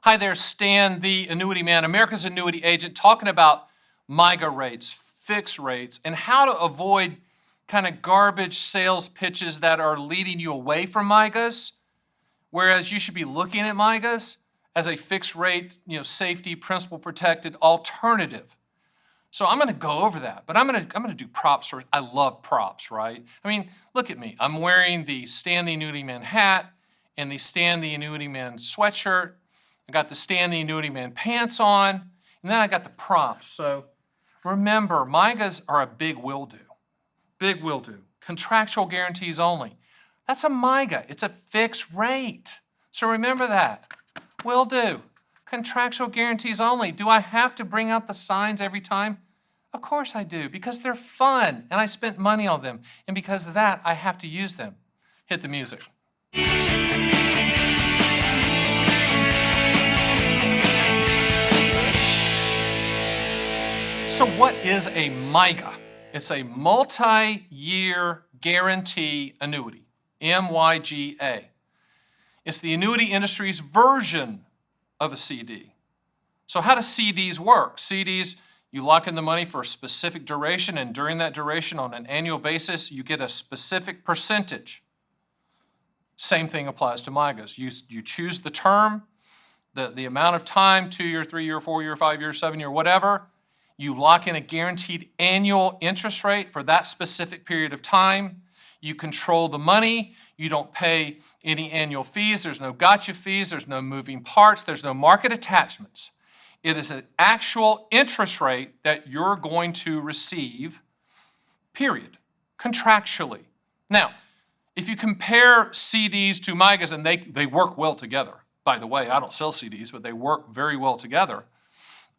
Hi there, Stan, the Annuity Man, America's Annuity Agent, talking about MYGA rates, fixed rates, and how to avoid kind of garbage sales pitches that are leading you away from MYGAs, whereas you should be looking at MYGAs as a fixed rate, safety, principal protected alternative. So I'm going to go over that, but I'm going to do props first. I love props, right? I mean, look at me. I'm wearing the Stan the Annuity Man hat and the Stan the Annuity Man sweatshirt. I got the Stan the Annuity Man pants on, and then I got the props. So remember, MYGAs are a big will do. Big will do. Contractual guarantees only. That's a MYGA. It's a fixed rate. So remember that. Will do. Contractual guarantees only. Do I have to bring out the signs every time? Of course I do, because they're fun, and I spent money on them. And because of that, I have to use them. Hit the music. So what is a MYGA? It's a multi-year guarantee annuity, MYGA. It's the annuity industry's version of a CD. So how do CDs work? CDs, you lock in the money for a specific duration, and during that duration, on an annual basis, you get a specific percentage. Same thing applies to MYGAs. You choose the term, the amount of time, 2-year, 3-year, 4-year, 5-year, 7-year, whatever. You lock in a guaranteed annual interest rate for that specific period of time. You control the money. You don't pay any annual fees. There's no gotcha fees. There's no moving parts. There's no market attachments. It is an actual interest rate that you're going to receive, period, contractually. Now, if you compare CDs to MYGAs, and they work well together. By the way, I don't sell CDs, but they work very well together.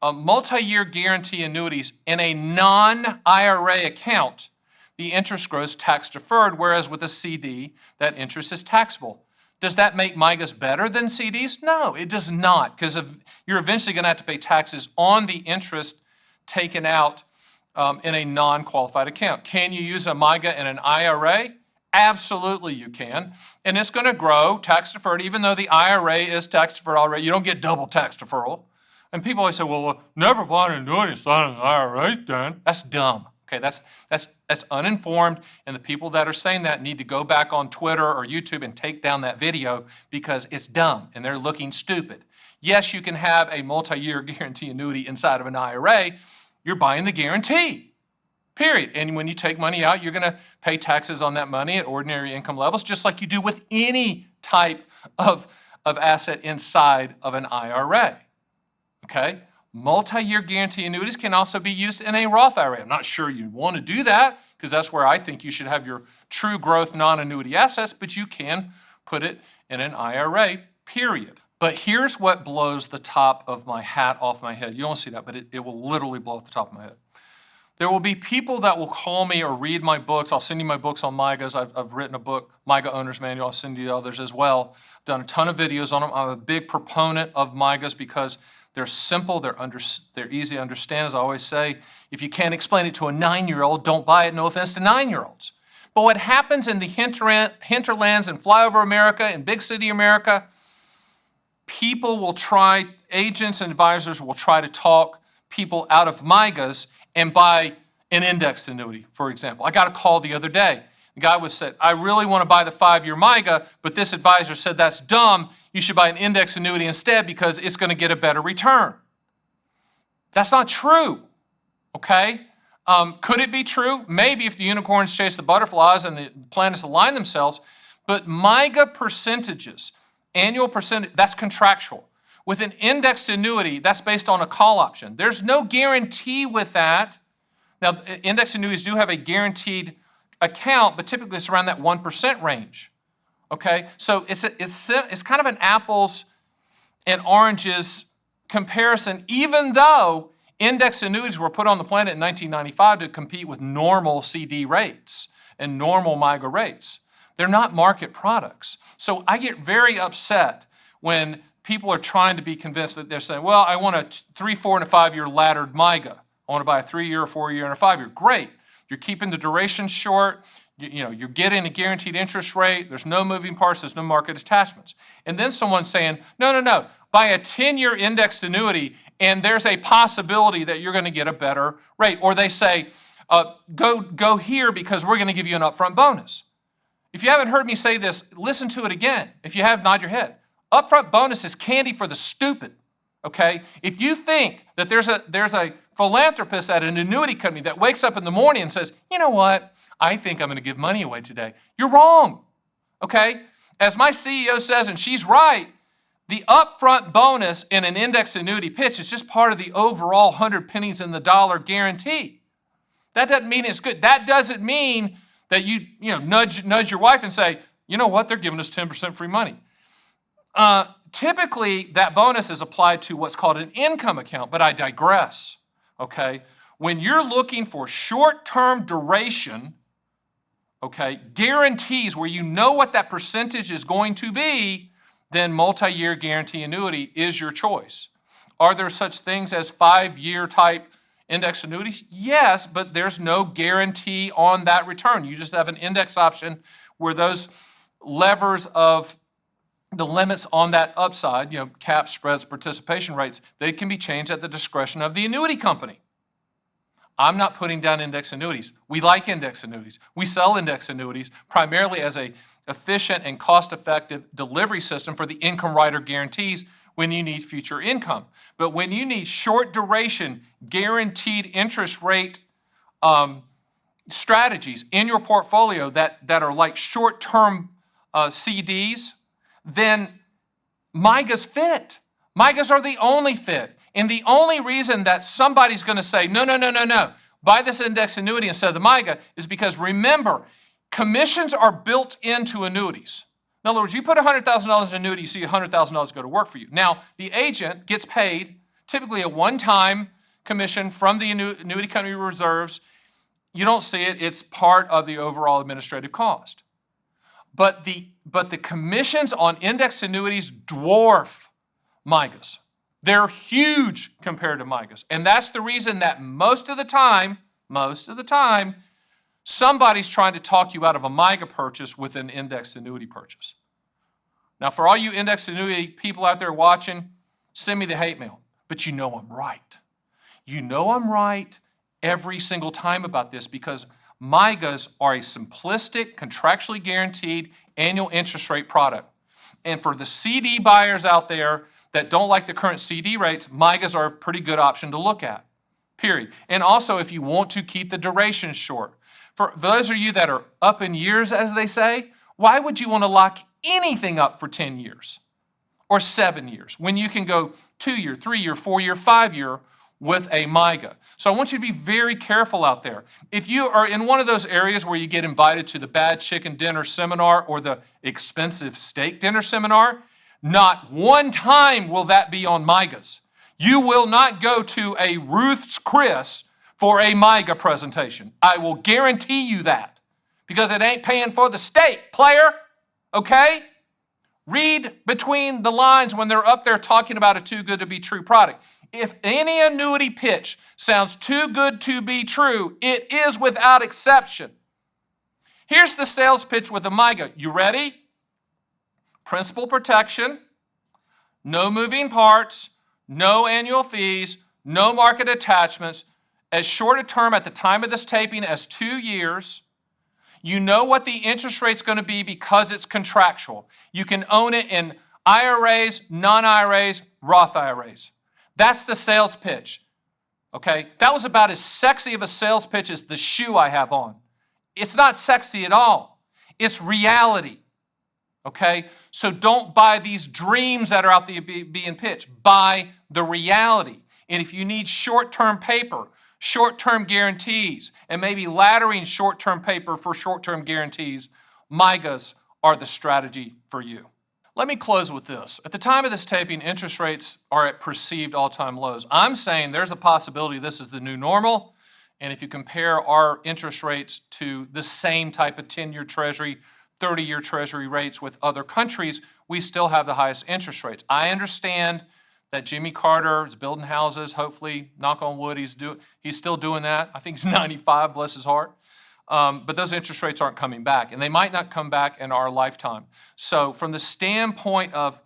Multi-year guarantee annuities in a non-IRA account, the interest grows tax-deferred, whereas with a CD, that interest is taxable. Does that make MYGAs better than CDs? No, it does not, because you're eventually going to have to pay taxes on the interest taken out in a non-qualified account. Can you use a MYGA in an IRA? Absolutely you can, and it's going to grow tax-deferred, even though the IRA is tax-deferred already. You don't get double tax deferral. And people always say, well, never buy an annuity inside an IRA, then. That's dumb. Okay, that's uninformed, and the people that are saying that need to go back on Twitter or YouTube and take down that video because it's dumb and they're looking stupid. Yes, you can have a multi-year guarantee annuity inside of an IRA. You're buying the guarantee, period. And when you take money out, you're going to pay taxes on that money at ordinary income levels, just like you do with any type of asset inside of an IRA. Okay, multi-year guarantee annuities can also be used in a Roth IRA. I'm not sure you want to do that because that's where I think you should have your true growth non-annuity assets, but you can put it in an IRA, period. But here's what blows the top of my hat off my head. You don't see that, but it will literally blow off the top of my head. There will be people that will call me or read my books. I'll send you my books on MYGAs. I've written a book, MYGA Owner's Manual. I'll send you others as well. I've done a ton of videos on them. I'm a big proponent of MYGAs because they're simple, they're easy to understand, as I always say. If you can't explain it to a 9-year-old, don't buy it, no offense to 9-year-olds. But what happens in the hinterlands and flyover America and big city America, agents and advisors will try to talk people out of MYGAs and buy an indexed annuity, for example. I got a call the other day. The guy said, I really want to buy the 5-year MYGA, but this advisor said that's dumb. You should buy an index annuity instead because it's going to get a better return. That's not true, okay? Could it be true? Maybe if the unicorns chase the butterflies and the planets align themselves, but MYGA percentages, annual percentage, that's contractual. With an indexed annuity, that's based on a call option. There's no guarantee with that. Now, index annuities do have a guaranteed account, but typically it's around that 1% range. Okay, so it's kind of an apples and oranges comparison, even though index annuities were put on the planet in 1995 to compete with normal CD rates and normal MYGA rates. They're not market products. So I get very upset when people are trying to be convinced that they're saying, well, I want a 3, 4, and a 5-year laddered MYGA. I want to buy a 3-year, a 4-year, and a 5-year. Great. You're keeping the duration short. You're getting a guaranteed interest rate. There's no moving parts. There's no market attachments. And then someone's saying, no. buy a 10-year indexed annuity and there's a possibility that you're going to get a better rate. Or they say, go here because we're going to give you an upfront bonus. If you haven't heard me say this, listen to it again. If you have, nod your head. Upfront bonus is candy for the stupid, okay? If you think that there's a philanthropist at an annuity company that wakes up in the morning and says, you know what, I think I'm going to give money away today, you're wrong, okay? As my CEO says, and she's right, the upfront bonus in an index annuity pitch is just part of the overall 100 pennies in the dollar guarantee. That doesn't mean it's good. That doesn't mean that you nudge your wife and say, you know what, they're giving us 10% free money. Typically, that bonus is applied to what's called an income account, but I digress, okay? When you're looking for short-term duration, okay, guarantees where you know what that percentage is going to be, then multi-year guarantee annuity is your choice. Are there such things as 5-year type index annuities? Yes, but there's no guarantee on that return. You just have an index option where those levers of the limits on that upside, caps, spreads, participation rates, they can be changed at the discretion of the annuity company. I'm not putting down index annuities. We like index annuities. We sell index annuities primarily as a efficient and cost-effective delivery system for the income rider guarantees when you need future income. But when you need short duration, guaranteed interest rate strategies in your portfolio that are like short-term CDs, then MYGAs fit. MYGAs are the only fit. And the only reason that somebody's going to say, no, buy this index annuity instead of the MYGA is because, remember, commissions are built into annuities. In other words, you put $100,000 in annuity, you see $100,000 go to work for you. Now, the agent gets paid typically a one-time commission from the annuity company reserves. You don't see it. It's part of the overall administrative cost. But the commissions on index annuities dwarf MYGAs. They're huge compared to MYGAs. And that's the reason that most of the time, somebody's trying to talk you out of a MYGA purchase with an index annuity purchase. Now, for all you index annuity people out there watching, send me the hate mail. But you know I'm right. You know I'm right every single time about this because MYGAs are a simplistic, contractually guaranteed annual interest rate product. And for the CD buyers out there that don't like the current CD rates, MYGAs are a pretty good option to look at, period. And also, if you want to keep the duration short. For those of you that are up in years, as they say, why would you want to lock anything up for 10 years or 7 years when you can go 2-year, 3-year, 4-year, 5-year with a MYGA? So I want you to be very careful out there. If you are in one of those areas where you get invited to the bad chicken dinner seminar or the expensive steak dinner seminar, not one time will that be on MYGAs. You will not go to a Ruth's Chris for a MYGA presentation. I will guarantee you that because it ain't paying for the steak, player, okay? Read between the lines when they're up there talking about a too good to be true product. If any annuity pitch sounds too good to be true, it is without exception. Here's the sales pitch with a MYGA. You ready? Principal protection, no moving parts, no annual fees, no market attachments, as short a term at the time of this taping as 2 years. You know what the interest rate's going to be because it's contractual. You can own it in IRAs, non-IRAs, Roth IRAs. That's the sales pitch, okay? That was about as sexy of a sales pitch as the shoe I have on. It's not sexy at all. It's reality, okay? So don't buy these dreams that are out there being pitched. Buy the reality. And if you need short-term paper, short-term guarantees, and maybe laddering short-term paper for short-term guarantees, MYGAs are the strategy for you. Let me close with this. At the time of this taping, interest rates are at perceived all-time lows. I'm saying there's a possibility this is the new normal, and if you compare our interest rates to the same type of 10-year Treasury, 30-year Treasury rates with other countries, we still have the highest interest rates. I understand that Jimmy Carter is building houses. Hopefully, knock on wood, he's still doing that. I think he's 95, bless his heart. But those interest rates aren't coming back, and they might not come back in our lifetime. So from the standpoint of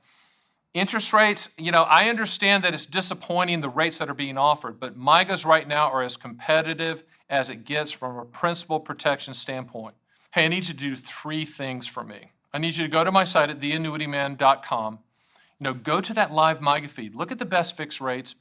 Interest rates, I understand that it's disappointing the rates that are being offered, but MYGAs right now are as competitive as it gets from a principal protection standpoint. Hey, I need you to do 3 things for me. I need you to go to my site at theannuityman.com. Go to that live MYGA feed. Look at the best fixed rates.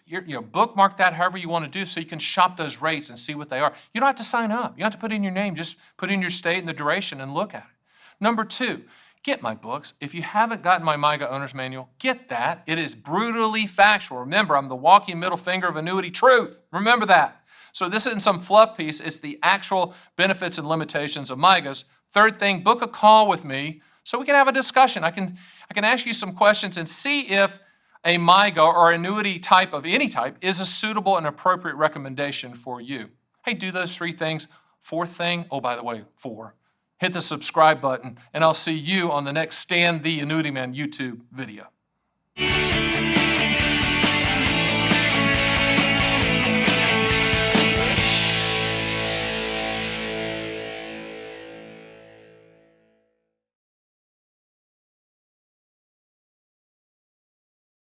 Bookmark that however you want to do so you can shop those rates and see what they are. You don't have to sign up. You don't have to put in your name. Just put in your state and the duration and look at it. Number 2, get my books. If you haven't gotten my MYGA Owner's Manual, get that. It is brutally factual. Remember, I'm the walking middle finger of annuity truth. Remember that. So this isn't some fluff piece. It's the actual benefits and limitations of MYGAs. Third thing, book a call with me so we can have a discussion. I can ask you some questions and see if a MYGA or annuity type of any type is a suitable and appropriate recommendation for you. Hey, do those 3 things. 4th thing, oh, by the way, 4. Hit the subscribe button, and I'll see you on the next Stan the Annuity Man YouTube video.